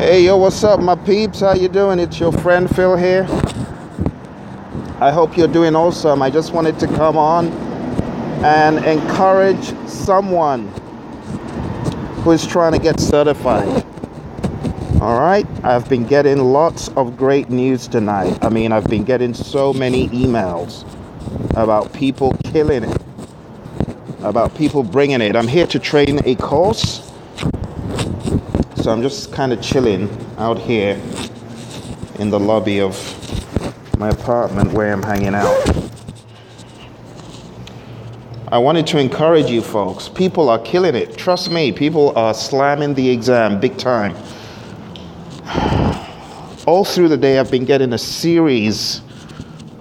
Hey, yo, what's up, my peeps? How you doing? It's your friend Phil here. I hope you're doing awesome. I just wanted to come on and encourage someone who is trying to get certified. All right, I've been getting lots of great news tonight. I've been getting so many emails about people killing it, about people bringing it. I'm here to train a course. So I'm just kind of chilling out here in the lobby of my apartment where I'm hanging out. I wanted to encourage you folks. People are killing it. Trust me, people are slamming the exam big time. All through the day, I've been getting a series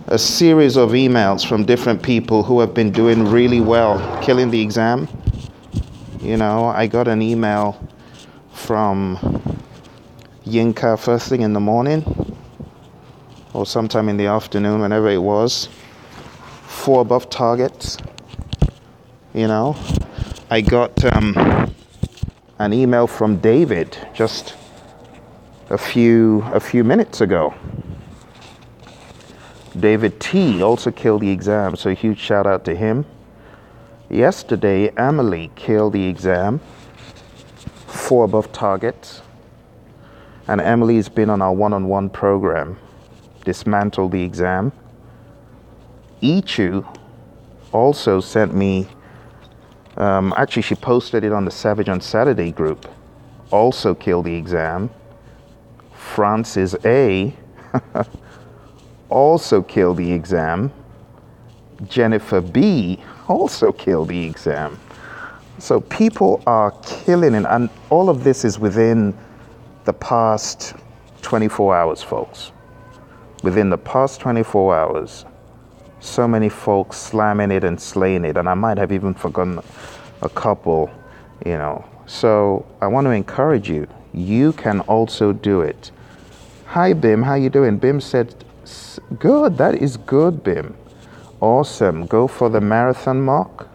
of emails from different people who have been doing really well, killing the exam. You know, I got an email from Yinka first thing in the morning or sometime in the afternoon, whenever it was. 4 above targets. You know, I got an email from David just a few minutes ago. David T also killed the exam, so a huge shout out to him. Yesterday, Emily killed the exam. 4 above targets. And Emily's been on our one-on-one program, dismantled the exam. Ichu also sent me, actually she posted it on the Savage on Saturday group, also killed the exam. Francis A also killed the exam. Jennifer B also killed the exam. So people are killing it, and all of this is within the past 24 hours, folks. Within the past 24 hours, so many folks slamming it and slaying it, and I might have even forgotten a couple, you know. So I want to encourage you. You can also do it. Hi, Bim. How you doing? Bim said, good. That is good, Bim. Awesome. Go for the marathon mark.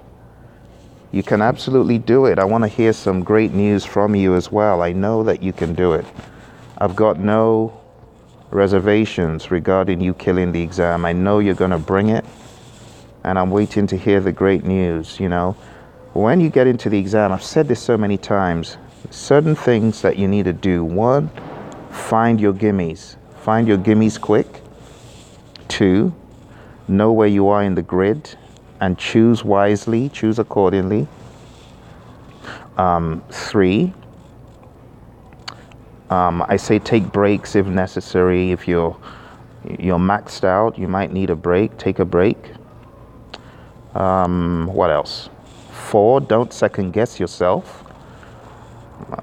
You can absolutely do it. I want to hear some great news from you as well. I know that you can do it. I've got no reservations regarding you killing the exam. I know you're going to bring it, and I'm waiting to hear the great news. You know, when you get into the exam, I've said this so many times, certain things that you need to do. 1, find your gimmies. Find your gimmies quick. 2, know where you are in the grid and choose wisely, choose accordingly. 3, I say take breaks if necessary. If you're maxed out, you might need a break. Take a break. What else? 4, don't second guess yourself.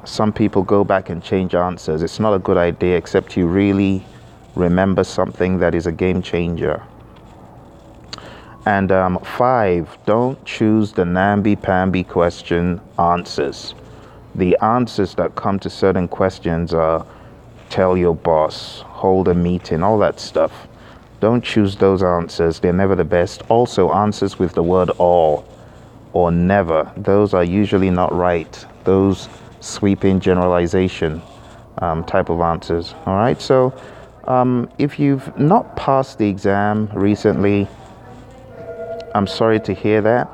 Some people go back and change answers. It's not a good idea except you really remember something that is a game changer. And 5, don't choose the namby-pamby question answers. The answers that come to certain questions are tell your boss, hold a meeting, all that stuff. Don't choose those answers. They're never the best. Also, answers with the word all or never. Those are usually not right. Those sweeping generalization type of answers. All right. So if you've not passed the exam recently, I'm sorry to hear that.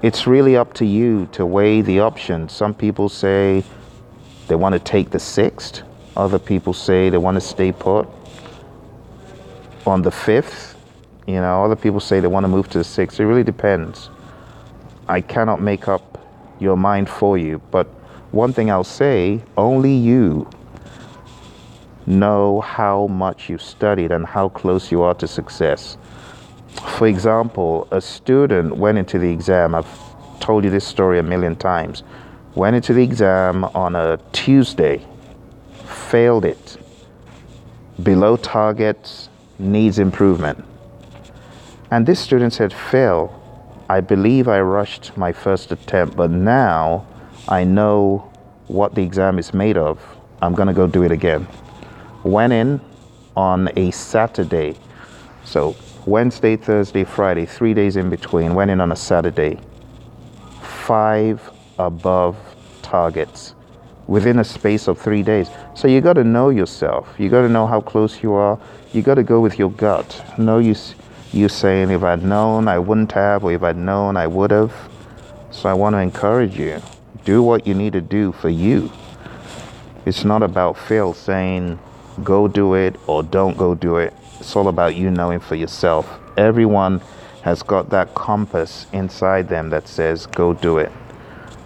It's really up to you to weigh the options. Some people say they want to take the 6th. Other people say they want to stay put on the 5th. You know, other people say they want to move to the 6th. It really depends. I cannot make up your mind for you. But one thing I'll say, only you know how much you've studied and how close you are to success. For example, a student went into the exam. I've told you this story a million times. Went into the exam on a Tuesday, failed it, below target, needs improvement. And this student said, Phil, I believe I rushed my first attempt, but now I know what the exam is made of. I'm going to go do it again. Went in on a Saturday. So Wednesday, Thursday, Friday, 3 days in between, went in on a Saturday. 5 above targets. within a space of 3 days. So you got to know yourself. You got to know how close you are. You got to go with your gut. No use you saying, if I'd known, I wouldn't have, or if I'd known, I would have. So I want to encourage you. Do what you need to do for you. It's not about Phil saying, go do it or don't go do it. It's all about you knowing for yourself. Everyone has got that compass inside them that says, go do it.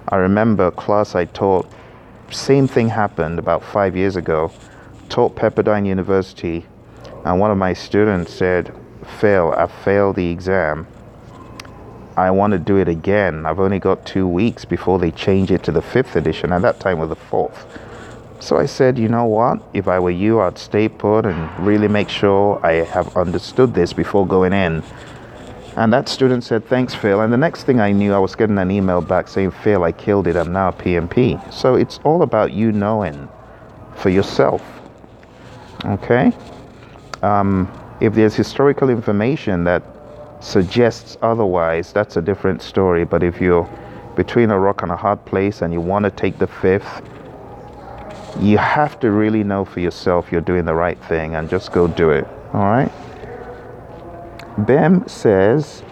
I remember a class I taught, same thing happened about 5 years ago. Taught Pepperdine University, and one of my students said, Phil, I failed the exam. I want to do it again. I've only got 2 weeks before they change it to the 5th edition. At that time was the 4th. So I said, you know what? If I were you, I'd stay put and really make sure I have understood this before going in. And that student said, thanks, Phil. And the next thing I knew, I was getting an email back saying, Phil, I killed it. I'm now a PMP. So it's all about you knowing for yourself. Okay? If there's historical information that suggests otherwise, that's a different story. But if you're between a rock and a hard place and you want to take the 5th, you have to really know for yourself you're doing the right thing and just go do it. All right? Bim says,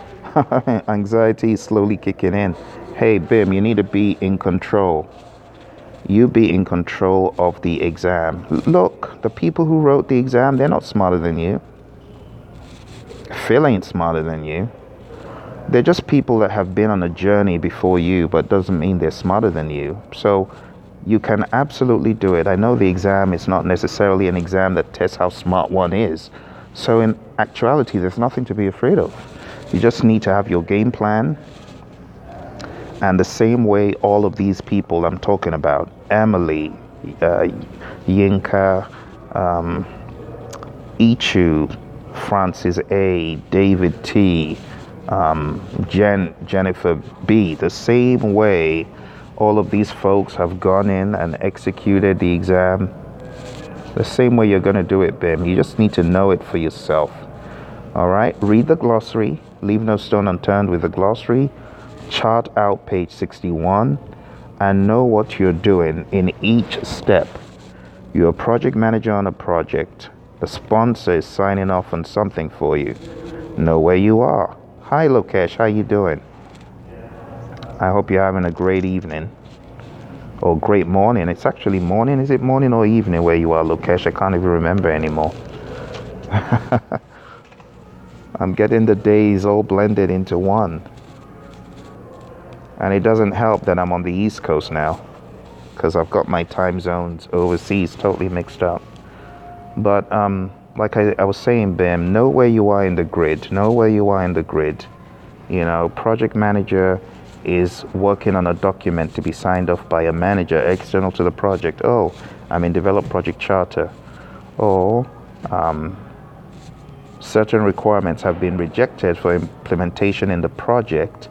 anxiety is slowly kicking in. Hey, Bim, you need to be in control. You be in control of the exam. Look, the people who wrote the exam, they're not smarter than you. Phil ain't smarter than you. They're just people that have been on a journey before you, but doesn't mean they're smarter than you. So you can absolutely do it. I know the exam is not necessarily an exam that tests how smart one is. So in actuality, there's nothing to be afraid of. You just need to have your game plan. And the same way all of these people I'm talking about, Emily, Yinka, Ichu, Francis A, David T, Jennifer B, the same way all of these folks have gone in and executed the exam, the same way you're going to do it, Bim. You just need to know it for yourself. All right? Read the glossary. Leave no stone unturned with the glossary. Chart out page 61 and know what you're doing in each step. You're a project manager on a project. The sponsor is signing off on something for you. Know where you are. Hi, Lokesh. How you doing? I hope you're having a great evening or great morning. It's actually morning. Is it morning or evening where you are, Lokesh? I can't even remember anymore. I'm getting the days all blended into one. And it doesn't help that I'm on the East Coast now because I've got my time zones overseas totally mixed up. But like I was saying, Bim, know where you are in the grid. Know where you are in the grid. You know, project manager is working on a document to be signed off by a manager external to the project. Oh, I'm in develop project charter. Or certain requirements have been rejected for implementation in the project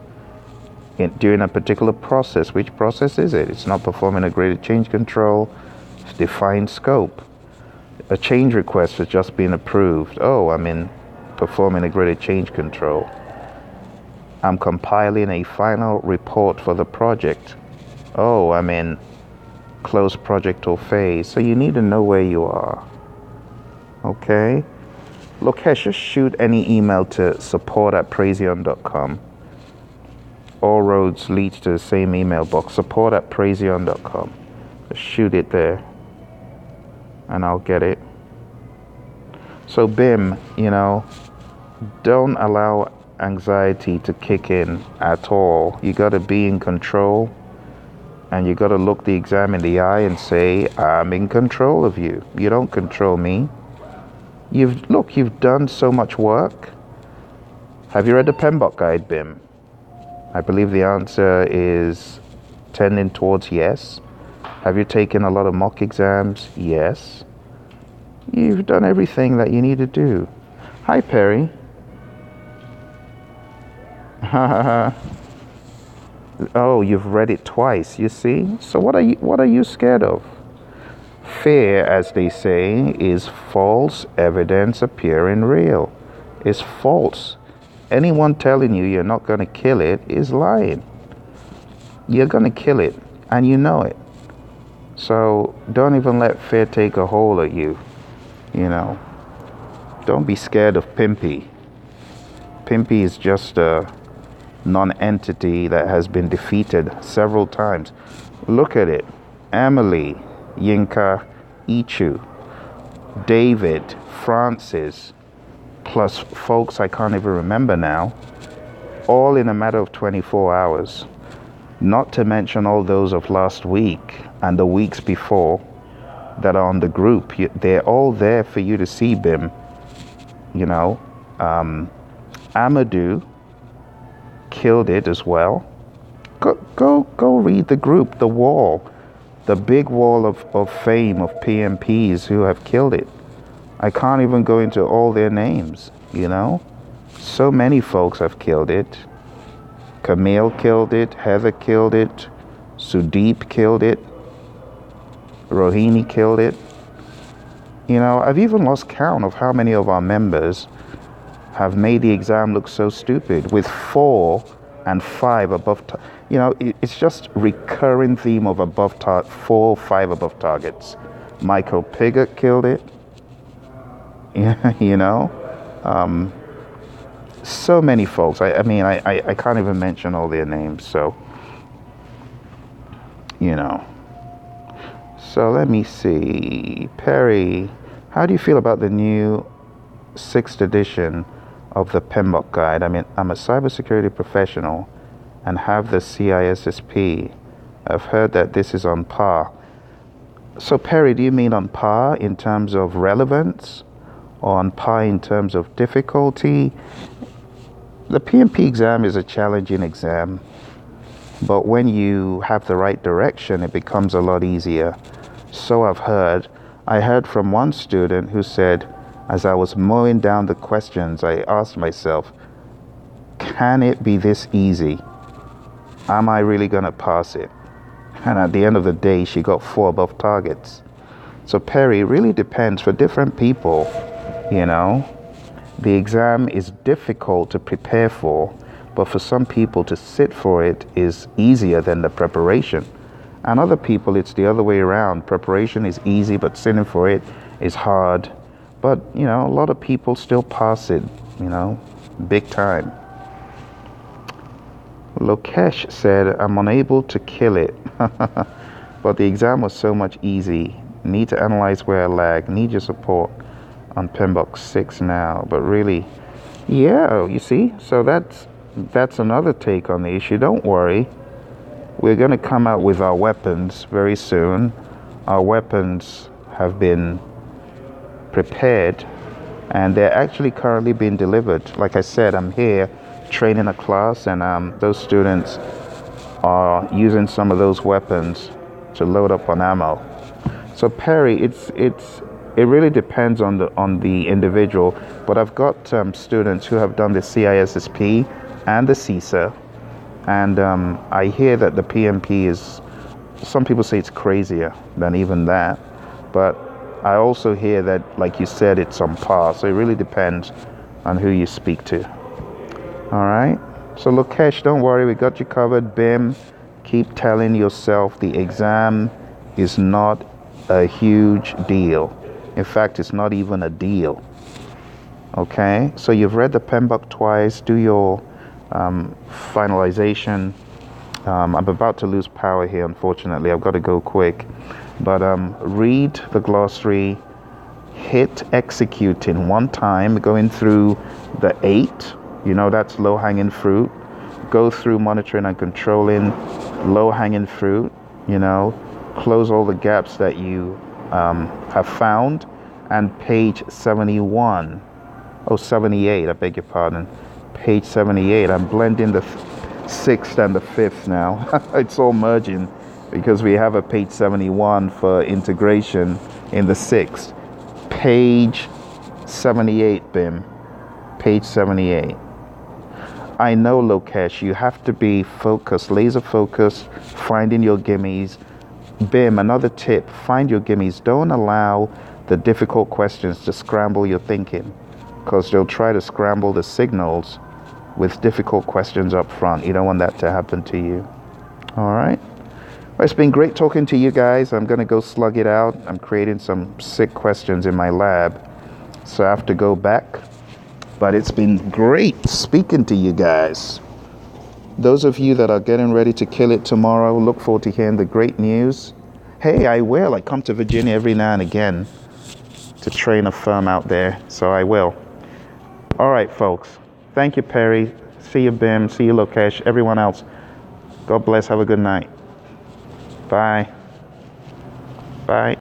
during a particular process. Which process is it? It's not performing a graded change control, defined scope. A change request has just been approved. Oh, I'm in performing a graded change control. I'm compiling a final report for the project. Oh, I'm in close project or phase. So you need to know where you are. Okay? Lokesh, just shoot any email to support@praizion.com. All roads lead to the same email box, support@praizion.com. Just shoot it there and I'll get it. So Bim, you know, don't allow anxiety to kick in at all. You got to be in control and you got to look the exam in the eye and say, I'm in control of you. You don't control me. You've done so much work. Have you read the PMBOK guide, Bim? I believe the answer is tending towards yes. Have you taken a lot of mock exams? Yes. You've done everything that you need to do. Hi, Perry. Oh, you've read it twice, you see? So what are you scared of? Fear, as they say, is false evidence appearing real. It's false. Anyone telling you you're not going to kill it is lying. You're going to kill it, and you know it. So don't even let fear take a hold of you. You know, don't be scared of Pimpy. Pimpy is just a non-entity that has been defeated several times. Look at it. Emily, Yinka, Ichu, David, Francis, plus folks I can't even remember now, all in a matter of 24 hours. Not to mention all those of last week and the weeks before that are on the group. They're all there for you to see, Bim. You know, Amadou killed it as well. Go read the group, the wall, the big wall of fame of PMPs who have killed it. I can't even go into all their names, you know. So many folks have killed it. Camille killed it, Heather killed it, Sudeep killed it, Rohini killed it. You know, I've even lost count of how many of our members have made the exam look so stupid with 4 and 5 above. You know, it's just recurring theme of 4, 5 above targets. Michael Piggott killed it. You know, so many folks. I mean, I can't even mention all their names. So, you know. So let me see. Perry, how do you feel about the new 6th edition of the PMBOK guide? I mean, I'm a cybersecurity professional and have the CISSP. I've heard that this is on par. So Perry, do you mean on par in terms of relevance or on par in terms of difficulty? The PMP exam is a challenging exam, but when you have the right direction, it becomes a lot easier. So I've heard. I heard from one student who said, as I was mowing down the questions, I asked myself, can it be this easy? Am I really going to pass it? And at the end of the day, she got 4 above targets. So Perry, it really depends for different people, you know. The exam is difficult to prepare for, but for some people to sit for it is easier than the preparation. And other people, it's the other way around. Preparation is easy, but sitting for it is hard. But, you know, a lot of people still pass it, you know, big time. Lokesh said, I'm unable to kill it, but the exam was so much easy. Need to analyze where I lag. Need your support on PMBOK 6 now. But really, yeah, you see? So that's another take on the issue. Don't worry. We're going to come out with our weapons very soon. Our weapons have been prepared and they're actually currently being delivered. Like I said, I'm here training a class, and those students are using some of those weapons to load up on ammo. So Perry, it really depends on the individual, but I've got students who have done the CISSP and the CISA, and I hear that the PMP is, some people say it's crazier than even that, but I also hear that, like you said, it's on par. So it really depends on who you speak to. All right. So Lokesh, don't worry, we got you covered. Bim, keep telling yourself the exam is not a huge deal. In fact, it's not even a deal. Okay. So you've read the PMBOK twice. Do your finalization. I'm about to lose power here, unfortunately. I've got to go quick. But read the glossary, hit execute in one time, going through the 8. You know, that's low-hanging fruit. Go through monitoring and controlling, low-hanging fruit. You know, close all the gaps that you have found. And page 78, I beg your pardon. Page 78, I'm blending the 6th and the 5th now. It's all merging because we have a page 71 for integration in the 6th. Page 78, Bim. Page 78. I know, Lokesh, you have to be focused, laser focused, finding your gimmies. Bim, another tip, find your gimmies. Don't allow the difficult questions to scramble your thinking, because they'll try to scramble the signals with difficult questions up front. You don't want that to happen to you. All right. Well, it's been great talking to you guys. I'm going to go slug it out. I'm creating some sick questions in my lab, so I have to go back. But it's been great speaking to you guys. Those of you that are getting ready to kill it tomorrow, look forward to hearing the great news. Hey, I will. I come to Virginia every now and again to train a firm out there, so I will. All right, folks. Thank you, Perry. See you, Bim. See you, Lokesh. Everyone else. God bless. Have a good night. Bye. Bye.